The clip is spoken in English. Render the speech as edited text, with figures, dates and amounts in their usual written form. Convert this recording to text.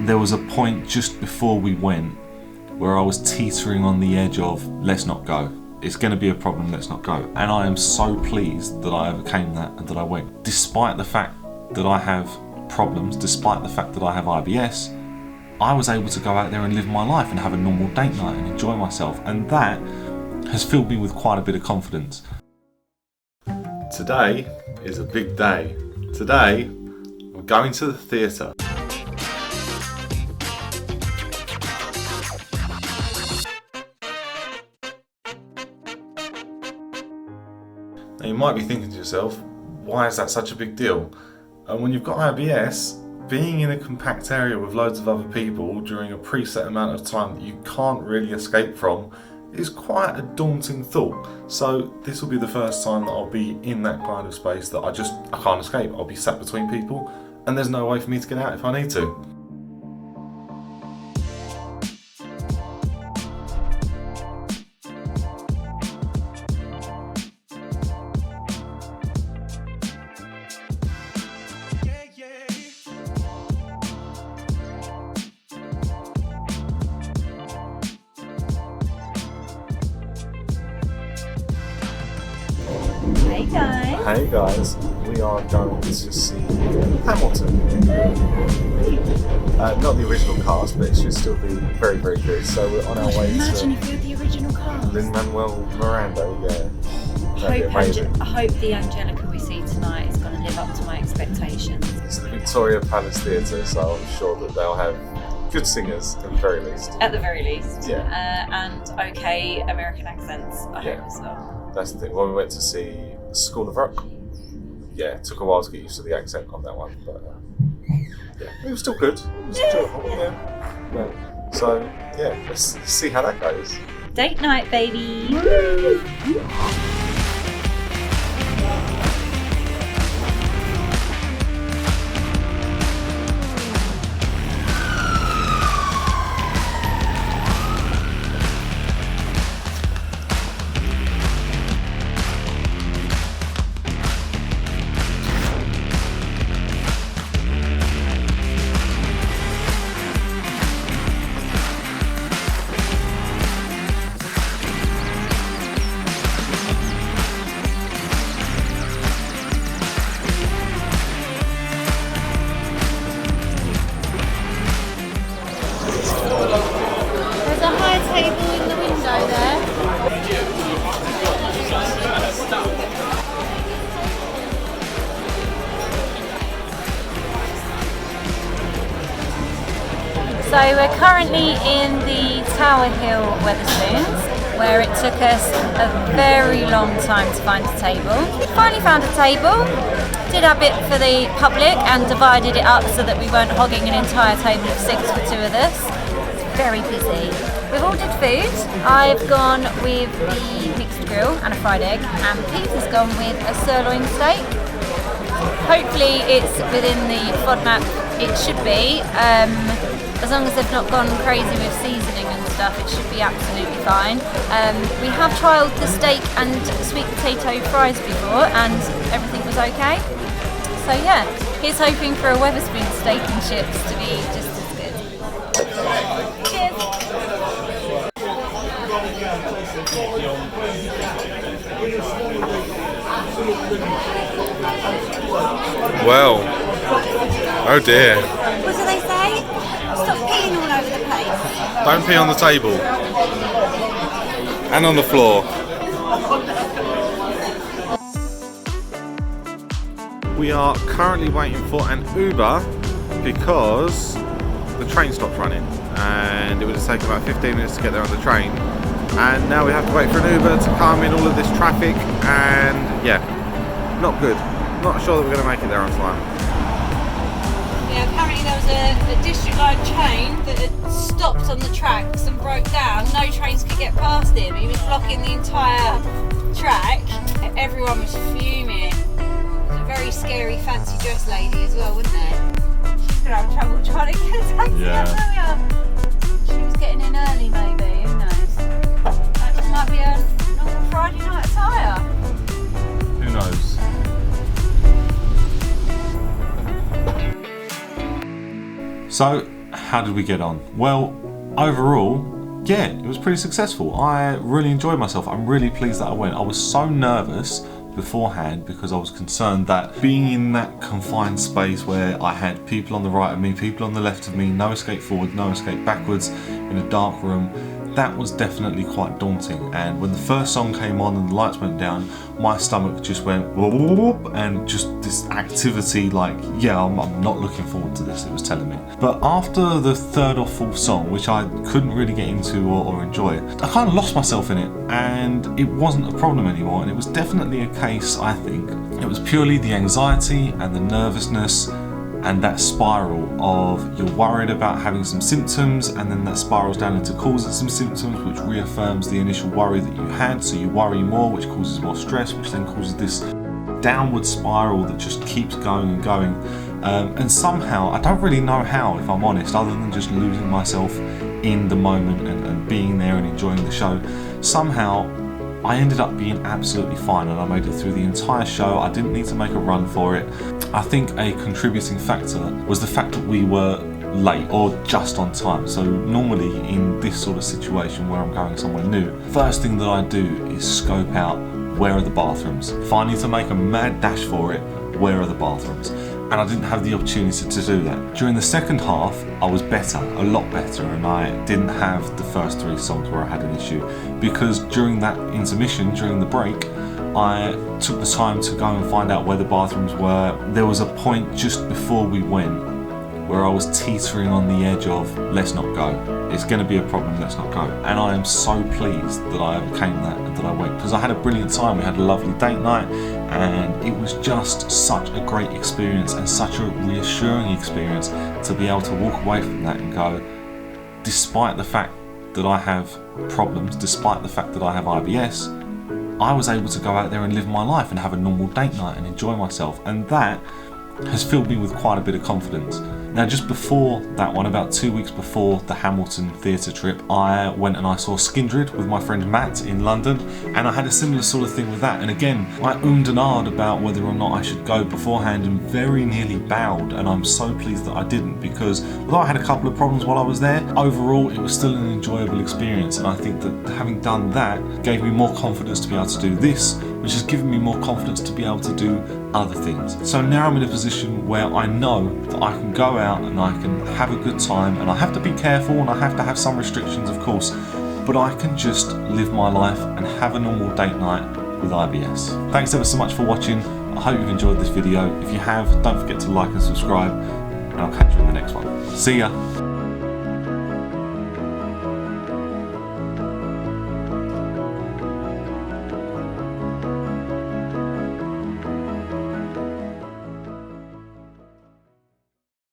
there was a point just before we went where I was teetering on the edge of let's not go. It's going to be a problem, let's not go. And I am so pleased that I overcame that and that I went. Despite the fact that I have problems, despite the fact that I have IBS, I was able to go out there and live my life and have a normal date night and enjoy myself. And that has filled me with quite a bit of confidence. Today is a big day. Today, I'm going to the theatre. Now you might be thinking to yourself, why is that such a big deal? And when you've got IBS, being in a compact area with loads of other people during a preset amount of time that you can't really escape from is quite a daunting thought. So this will be the first time that I'll be in that kind of space that I can't escape. I'll be sat between people and there's no way for me to get out if I need to. Hey guys. Hey guys, we are going to see Hamilton. Not the original cast, but it should still be very, very good. So we're on our way Imagine to if you're the original cast. Lin-Manuel Miranda, yeah. I hope the Angelica we see tonight is going to live up to my expectations. It's the Victoria Palace Theatre, so I'm sure that they'll have good singers at the very least. At the very least. Yeah. And okay American accents, I hope as well. That's the thing. When we went to see School of Rock, yeah, it took a while to get used to the accent on that one, but yeah, it was still good. It was enjoyable, yeah. So yeah, let's see how that goes. Date night, baby. Woo! Table in the window there. So we're currently in the Tower Hill Wetherspoons, where it took us a very long time to find a table. We finally found a table, did our bit for the public and divided it up so that we weren't hogging an entire table of 6 for 2 of us. It's very busy. We've ordered food. I've gone with the mixed grill and a fried egg, and Pete has gone with a sirloin steak. Hopefully it's within the FODMAP it should be. As long as they've not gone crazy with seasoning and stuff, it should be absolutely fine. We have trialled the steak and sweet potato fries before and everything was okay. So yeah, here's hoping for a Wetherspoon steak and chips to be just as good. Cheers! Well, oh dear. What do they say? Stop peeing all over the place. Don't pee on the table. And on the floor. We are currently waiting for an Uber because the train stopped running and it would have taken about 15 minutes to get there on the train, and now we have to wait for an Uber to come in all of this traffic, and yeah, not good. Not sure that we're going to make it there on time. Yeah, apparently there was a district line train that had stopped on the tracks and broke down. No trains could get past him. He was blocking the entire track. Everyone was fuming. It was a very scary fancy dress lady as well, wasn't it? She's going to have trouble trying to get a taxi out earlier. She was getting in early maybe, who knows? That just might be a normal Friday night attire. Who knows? So, how did we get on? Well, overall, yeah, it was pretty successful. I really enjoyed myself. I'm really pleased that I went. I was so nervous beforehand because I was concerned that being in that confined space where I had people on the right of me, people on the left of me, no escape forward, no escape backwards, in a dark room, that was definitely quite daunting. And when the first song came on and the lights went down, my stomach just went whoop, and just this activity, like, yeah, I'm not looking forward to this, it was telling me. But after the third or fourth song, which I couldn't really get into or enjoy, I kind of lost myself in it, and it wasn't a problem anymore. And it was definitely a case, I think, it was purely the anxiety and the nervousness and that spiral of you're worried about having some symptoms, and then that spirals down into causing some symptoms, which reaffirms the initial worry that you had, so you worry more, which causes more stress, which then causes this downward spiral that just keeps going and going. And somehow, I don't really know how, if I'm honest, other than just losing myself in the moment and being there and enjoying the show, somehow I ended up being absolutely fine, and I made it through the entire show. I didn't need to make a run for it. I think a contributing factor was the fact that we were late or just on time. So normally in this sort of situation where I'm going somewhere new, first thing that I do is scope out where are the bathrooms. If I need to make a mad dash for it, where are the bathrooms? And I didn't have the opportunity to do that. During the second half, I was better, a lot better, and I didn't have the first three songs where I had an issue, because during that intermission, during the break, I took the time to go and find out where the bathrooms were. There was a point just before we went where I was teetering on the edge of, let's not go. It's going to be a problem, let's not go. And I am so pleased that I overcame that and that I went, because I had a brilliant time. We had a lovely date night, and it was just such a great experience and such a reassuring experience to be able to walk away from that and go, despite the fact that I have problems, despite the fact that I have IBS, I was able to go out there and live my life and have a normal date night and enjoy myself, and that has filled me with quite a bit of confidence. Now, just before that one, about 2 weeks before the Hamilton theatre trip, I went and I saw Skindred with my friend Matt in London, and I had a similar sort of thing with that. And again, I ummed and ahed about whether or not I should go beforehand, and very nearly bowed, and I'm so pleased that I didn't, because although I had a couple of problems while I was there, overall it was still an enjoyable experience. And I think that having done that gave me more confidence to be able to do this, which has given me more confidence to be able to do other things. So now I'm in a position where I know that I can go out and I can have a good time, and I have to be careful and I have to have some restrictions, of course, but I can just live my life and have a normal date night with IBS. Thanks ever so much for watching. I hope you've enjoyed this video. If you have, don't forget to like and subscribe, and I'll catch you in the next one. See ya.